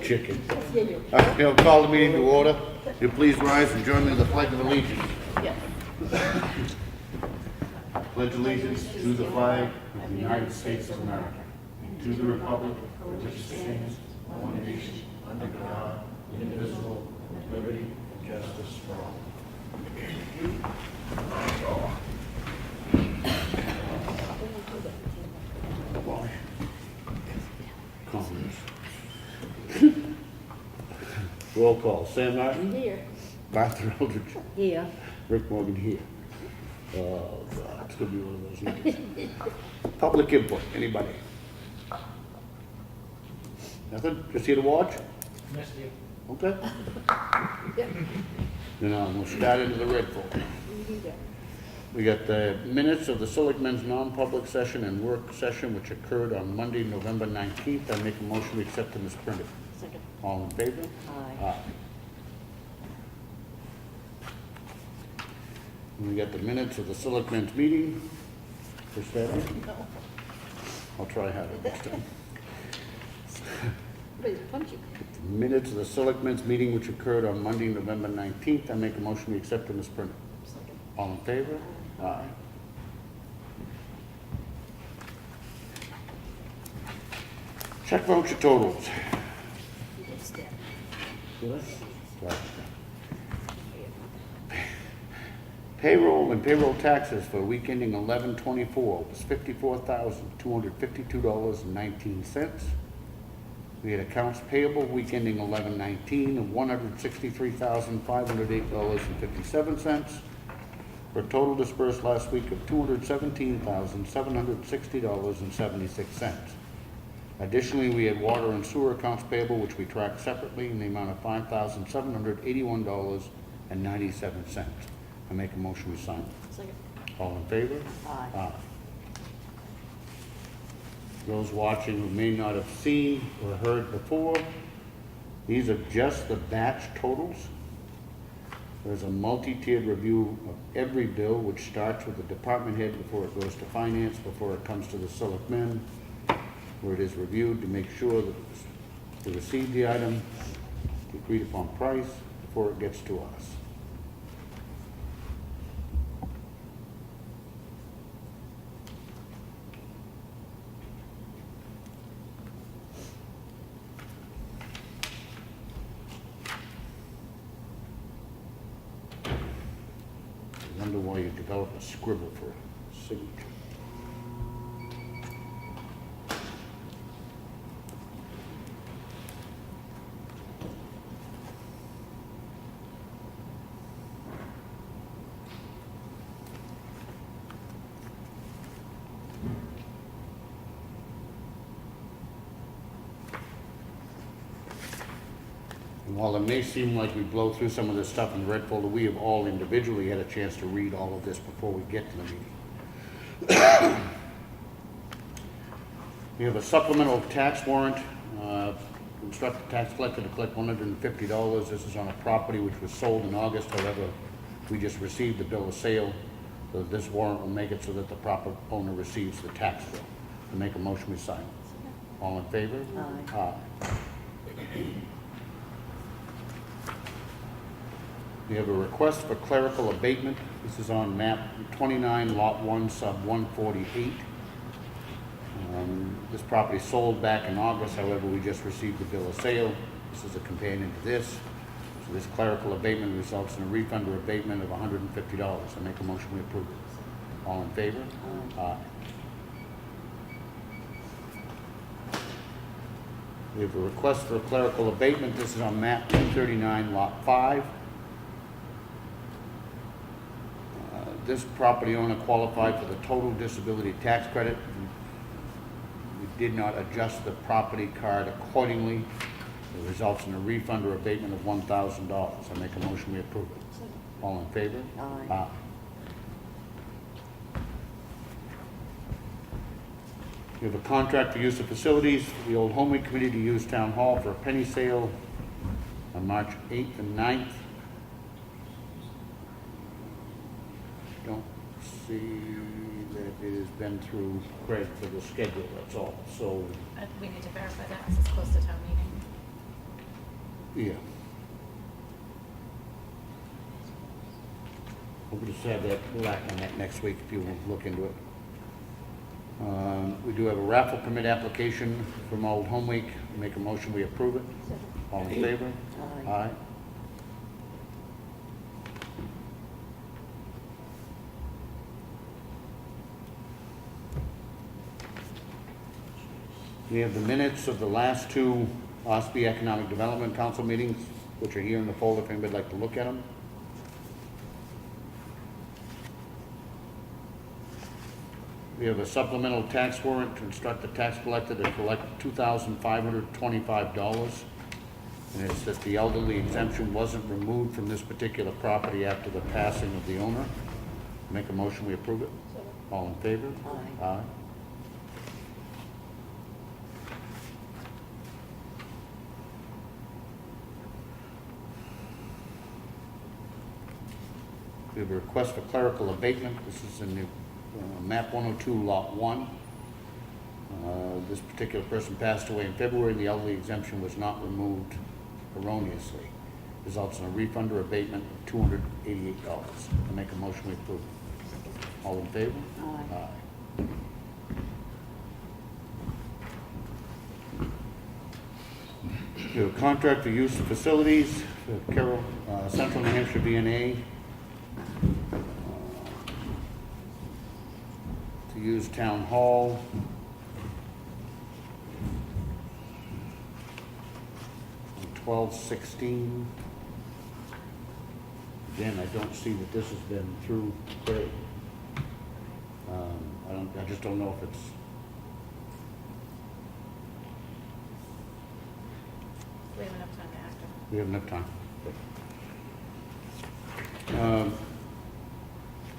Chicken. I'll call the meeting to order. You please rise and join me in the Pledge of Allegiance. Yes. Pledge allegiance to the flag of the United States of America, to the republic for which it stands, one nation, under God, indivisible, with liberty and justice for all. Boy. Comments. Roll call. Sam Martin. Here. Martha Eldridge. Here. Rick Morgan here. Oh, God, it's gonna be one of those nights. Public input, anybody? Nothing? Just here to watch? Missed you. Okay. Then we'll start into the red folder. We got the minutes of the Selectmen's non-public session and work session which occurred on Monday, November 19th. I make a motion to accept them as printed. Second. All in favor? Aye. And we got the minutes of the Selectmen's meeting. Push that in. No. I'll try harder next time. Everybody's punchy. Minutes of the Selectmen's meeting which occurred on Monday, November 19th. I make a motion to accept them as printed. Second. All in favor? Aye. Check voucher totals. You did step. Right. Payroll and payroll taxes for week ending 11/24 was $54,252.19. We had accounts payable week ending 11/19 of $163,508.57. For a total dispersed last week of $217,760.76. Additionally, we had water and sewer accounts payable, which we track separately in the amount of $5,781.97. I make a motion we sign. Second. All in favor? Aye. Those watching who may not have seen or heard before, these are just the batch totals. There's a multi-tiered review of every bill, which starts with the department head before it goes to finance, before it comes to the selectmen, where it is reviewed to make sure that they receive the item, the agreed upon price, before it gets to us. I wonder why you develop a scribble for a signature. And while it may seem like we blow through some of this stuff in the red folder, we have all individually had a chance to read all of this before we get to the meeting. We have a supplemental tax warrant. Instruct the tax collector to collect $150. This is on a property which was sold in August. However, we just received the bill of sale. So this warrant will make it so that the proper owner receives the tax bill. To make a motion, we sign. All in favor? Aye. We have a request for clerical abatement. This is on map 29, lot 1, sub 148. This property sold back in August, however, we just received the bill of sale. This is a companion to this. So this clerical abatement results in a refund or abatement of $150. I make a motion we approve it. All in favor? Aye. We have a request for a clerical abatement. This is on map 239, lot 5. This property owner qualified for the total disability tax credit. We did not adjust the property card accordingly. It results in a refund or abatement of $1,000. I make a motion we approve it. All in favor? Aye. We have a contract for use of facilities for the Old Home Week Committee to use Town Hall for a penny sale on March 8th and 9th. Don't see that it has been through Craig for the schedule, that's all. So We need to verify that. to town meeting. Yeah. We'll just have that, we'll act on that next week if you will look into it. We do have a raffle permit application from Old Home Week. Make a motion, we approve it. All in favor? Aye. Aye. We have the minutes of the last two Ossipee Economic Development Council meetings, which are here in the folder if anybody'd like to look at them. We have a supplemental tax warrant to instruct the tax collector to collect $2,525. And it's that the elderly exemption wasn't removed from this particular property after the passing of the owner. Make a motion, we approve it. All in favor? Aye. Aye. We have a request for clerical abatement. This is in the map 102, lot 1. This particular person passed away in February. The elderly exemption was not removed erroneously. Results in a refund or abatement of $288. I make a motion we approve. All in favor? Aye. We have a contract for use of facilities for Carroll, Central New Hampshire VNA. To use Town Hall. On 12/16. Again, I don't see that this has been through Craig. I just don't know if it's. We have enough time to act on it. We have enough time.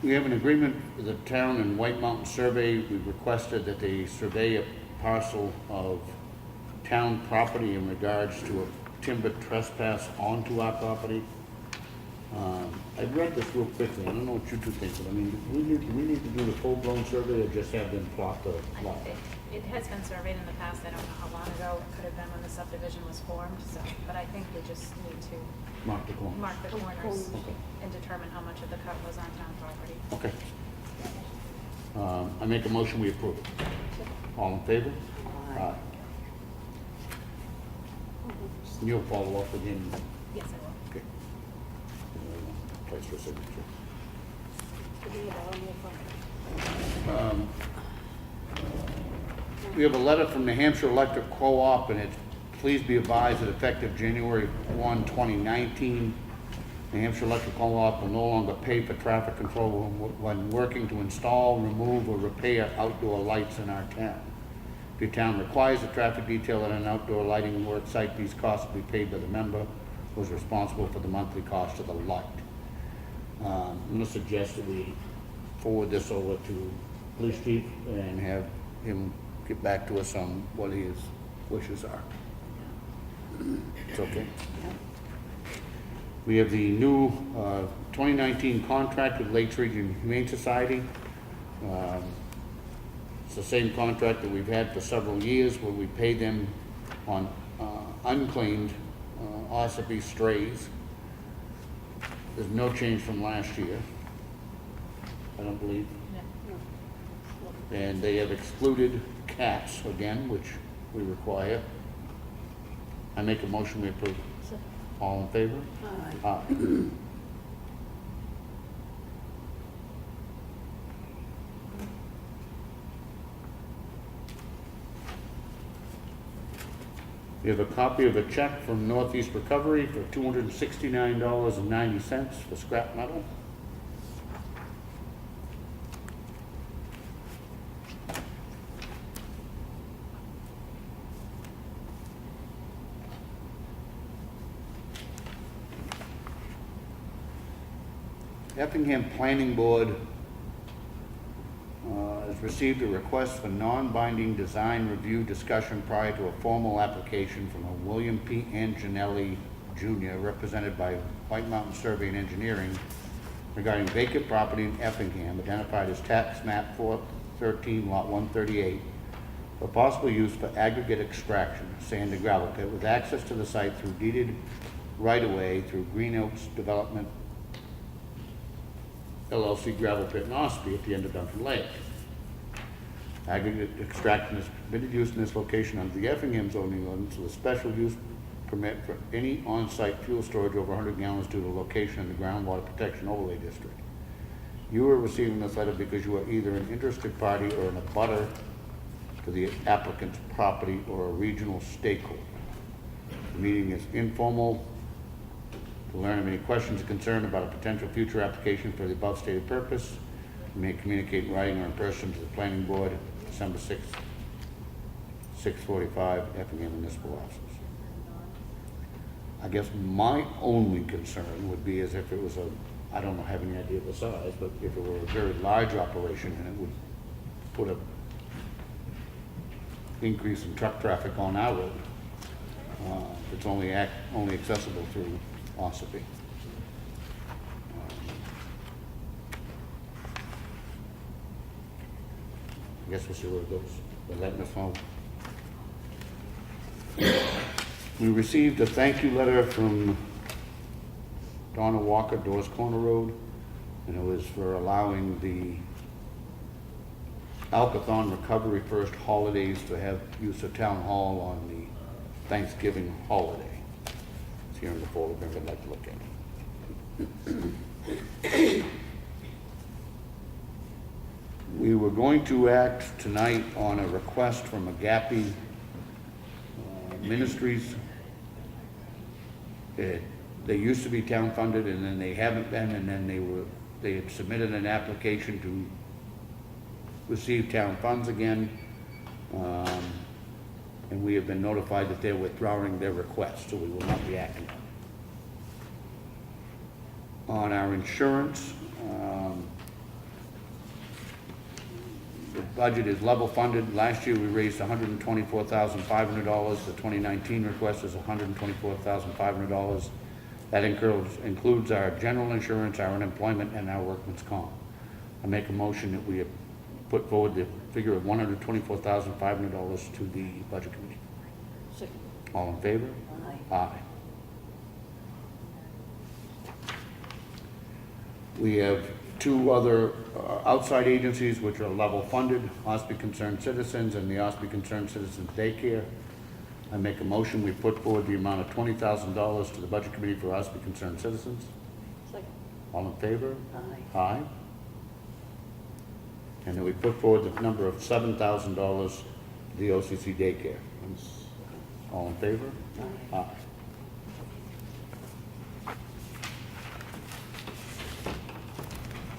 We have an agreement with the town and White Mountain Survey. We requested that they survey a parcel of town property in regards to a timber trespass onto our property. I read this real quickly. I don't know what you two think, but I mean, do we need to do the full-blown survey or just have them plot the lot? It has been surveyed in the past, I don't know how long ago, it could have been when the subdivision was formed, so, but I think we just need to Mark the corners. mark the corners Okay. and determine how much of the cut was on town property. Okay. I make a motion, we approve it. All in favor? Aye. You'll follow up with him. Yes, I will. Okay. Place for signature. We have a letter from New Hampshire Electric Co-op, and it's, please be advised that effective January 1, 2019, New Hampshire Electric Co-op will no longer pay for traffic control when working to install, remove, or repair outdoor lights in our town. If your town requires a traffic detail at an outdoor lighting work site, these costs will be paid by the member who is responsible for the monthly cost of the light. I'm going to suggest that we forward this over to police chief and have him get back to us on what his wishes are. It's okay? We have the new 2019 contract with Lakes Region Humane Society. It's the same contract that we've had for several years where we pay them on unclaimed Ossipee strays. There's no change from last year, I don't believe. And they have excluded cats again, which we require. I make a motion we approve. All in favor? Aye. Aye. We have a copy of a check from Northeast Recovery for $269.90 for scrap metal. Effingham Planning Board has received a request for non-binding design review discussion prior to a formal application from a William P. Anginelli Jr., represented by White Mountain Survey and Engineering, regarding vacant property in Effingham, identified as tax map 413, lot 138, for possible use for aggregate extraction, sand and gravel pit, with access to the site through deeded right-of-way through Green Oaks Development LLC gravel pit in Ossipee at the end of Duncan Lake. Aggregate extraction is permitted use in this location under the Effingham zoning ordinance with a special use permit for any on-site fuel storage over 100 gallons due to location in the groundwater protection overlay district. You are receiving this letter because you are either an interested party or an abutter to the applicant's property or a regional stakeholder. The meeting is informal to learn of any questions or concern about a potential future application for the above stated purpose. You may communicate in writing or in person to the planning board, December 6th, 6:45, Effingham Municipal Offices. I guess my only concern would be as if it was I don't have any idea of the size, but if it were a very large operation and it would put a increase in truck traffic on our road, it's only accessible through Ossipee. I guess we'll see where it goes. They're letting us know. We received a thank you letter from Donna Walker, Doors Corner Road, and it was for allowing the Alcathon Recovery First holidays to have use of Town Hall on the Thanksgiving holiday. It's here in the folder if anybody would like to look at it. We were going to act tonight on a request from Agape Ministries. They used to be town funded and then they haven't been, and then they had submitted an application to receive town funds again. And we have been notified that they're withdrawing their request, so we will not be acting on our insurance. The budget is level funded. Last year we raised $124,500. The 2019 request is $124,500. That includes our general insurance, our unemployment, and our workman's comp. I make a motion that we have put forward the figure of $124,500 to the budget committee. Second. All in favor? Aye. Aye. We have two other outside agencies which are level funded, Ossipee Concerned Citizens and the Ossipee Concerned Citizens Daycare. I make a motion, we put forward the amount of $20,000 to the budget committee for Ossipee Concerned Citizens. Second. All in favor? Aye. Aye. And then we put forward the number of $7,000 to the OCC Daycare. All in favor? Aye. Aye.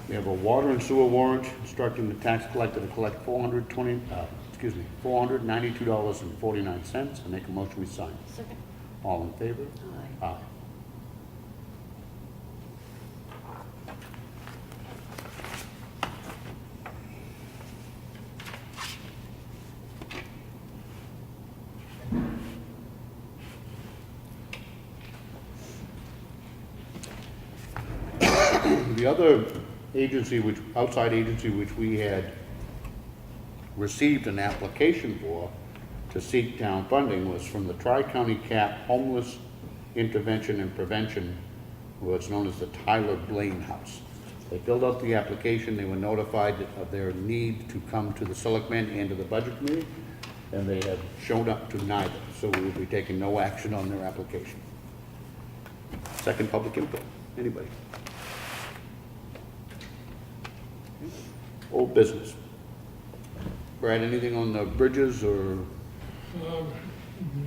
We have a water and sewer warrant instructing the tax collector to collect $492.49. I make a motion we sign. Second. All in favor? Aye. Aye. The other agency, outside agency, which we had received an application for to seek town funding was from the Tri-County CAP Homeless Intervention and Prevention, what's known as the Tyler Blaine House. They filled out the application, they were notified of their need to come to the selectmen and to the budget committee, and they have shown up to neither, so we will be taking no action on their application. Second public input, anybody? Old business. Brad, anything on the bridges or?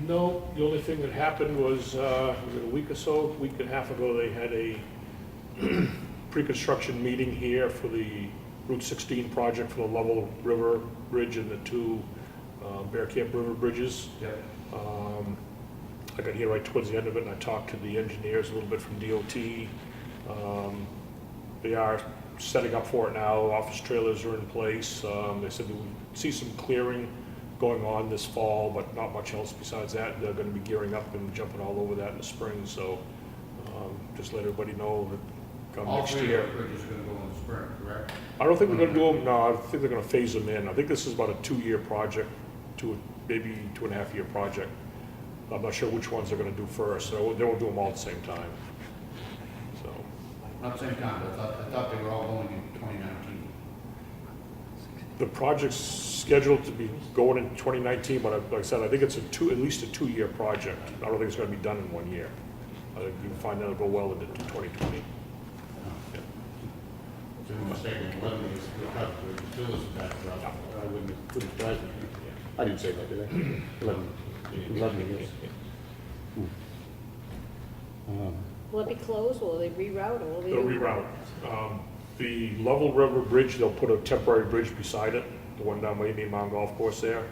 No, the only thing that happened was it a week and a half ago, they had a pre-construction meeting here for the Route 16 project for the Level River Bridge and the two Bear Camp River bridges. Yep. I got here right towards the end of it, and I talked to the engineers a little bit from DOT. They are setting up for it now. Office trailers are in place. They said they would see some clearing going on this fall, but not much else besides that. They're going to be gearing up and jumping all over that in the spring, so just let everybody know that come next year. All three of the bridges are going to go in the spring, correct? I don't think they're going to do them, no, I think they're going to phase them in. I think this is about a 2-year project. maybe 2.5 year project. I'm not sure which ones they're gonna do first, so they won't do them all at the same time. So, Not same time, I thought they were all going in 2019. the project's scheduled to be going in 2019, but like I said, I think it's at least a 2-year project. I don't think it's gonna be done in 1 year. I think you can find that'll go well into 2020. Yeah. If I'm mistaken, 11 years, still is that route. I wouldn't surprise me. I didn't say that, did I? 11 years. Will it be closed, will they reroute, or will they? They'll reroute. The Level River Bridge, they'll put a temporary bridge beside it, the one down by Indian Mountain Golf Course there.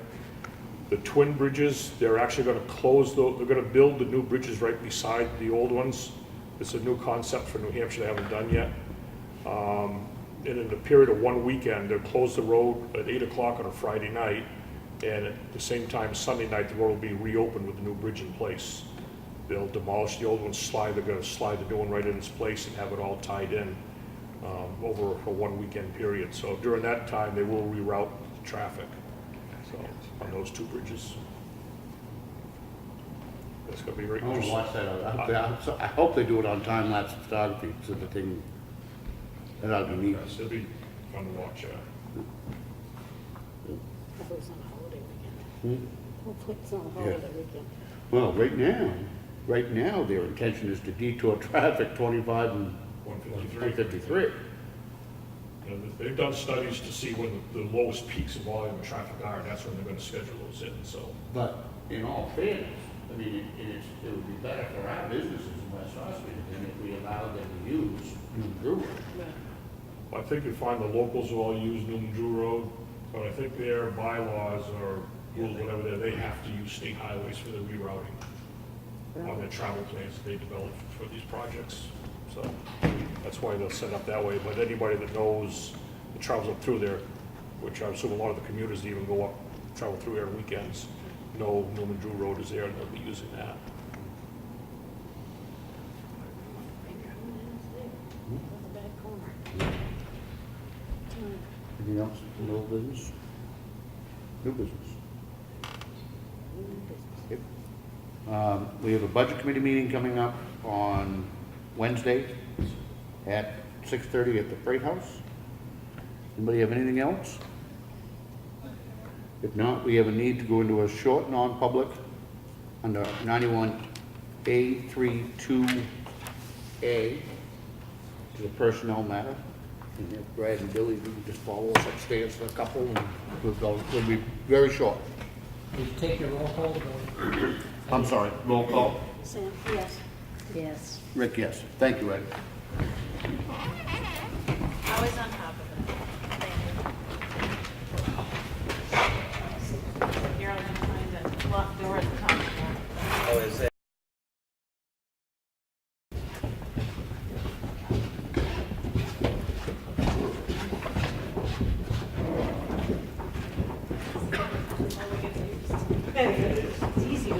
The twin bridges, they're actually gonna close, they're gonna build the new bridges right beside the old ones. It's a new concept for New Hampshire they haven't done yet. And in the period of 1 weekend, they'll close the road at 8 o'clock on a Friday night, and at the same time, Sunday night, the road will be reopened with the new bridge in place. They'll demolish the old one, they're gonna slide the new one right in its place and have it all tied in over a 1 weekend period. So during that time, they will reroute the traffic, so, on those 2 bridges. That's gonna be very I want to interesting. watch that. I hope they do it on time-lapse photography, so the thing, that ought to be neat. Yes, it'll be fun to watch, yeah. Hopefully it's on a holiday weekend. Hopefully it's on a holiday weekend. Well, right now, their intention is to detour traffic 25 and 153. And they've done studies to see when the lowest peaks of volume of traffic are, and that's when they're gonna schedule those in, so. But in all fairness, I mean, it would be better for our businesses in West Ossipee than if we allowed them to use New Brewer. I think you find the locals will all use Newman Drew Road, but I think their bylaws or rules, whatever, they have to use state highways for the rerouting on their travel plans that they develop for these projects. So that's why they'll set up that way, but anybody that knows, that travels up through there, which I assume a lot of the commuters that even go up, travel through there on weekends, know Newman Drew Road is there and they'll be using that. Anything else? No business? New business? Yep. We have a budget committee meeting coming up on Wednesday at 6:30 at the Freight House. Anybody have anything else? If not, we have a need to go into a short non-public under 91A32A, to the personnel matter. And if Brad and Billy, you can just follow us upstairs for a couple, and we'll be very short. Did you take your roll call? I'm sorry, roll call. Sam, yes. Yes. Rick, yes. Thank you, Ed. Always on top of it. Thank you. You're always gonna find a locked door at the top of the wall. Oh, is it? It's easy to.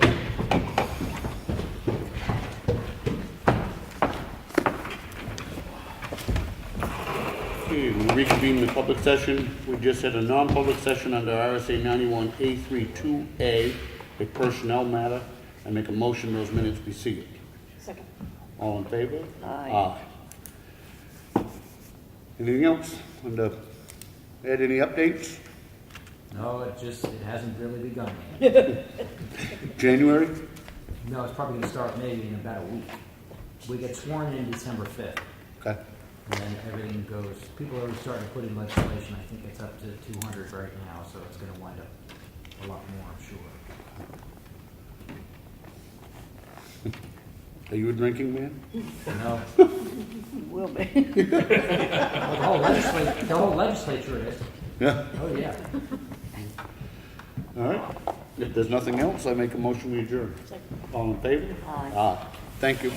Okay, we'll reconvene the public session. We just had a non-public session under RSA 91A32A, a personnel matter. I make a motion those minutes be sealed. Second. All in favor? Aye. Anything else? Ed, any updates? No, it hasn't really begun yet. January? No, it's probably gonna start maybe in about a week. We get sworn in December 5th, Okay. and then everything goes, people are starting to put in legislation. I think it's up to 200 right now, so it's gonna wind up a lot more, I'm sure. Are you a drinking man? No, Will be. the whole legislature is. Yeah. Oh, yeah. All right. If there's nothing else, I make a motion we adjourn. Second. All in favor? Aye. Aye. Thank you.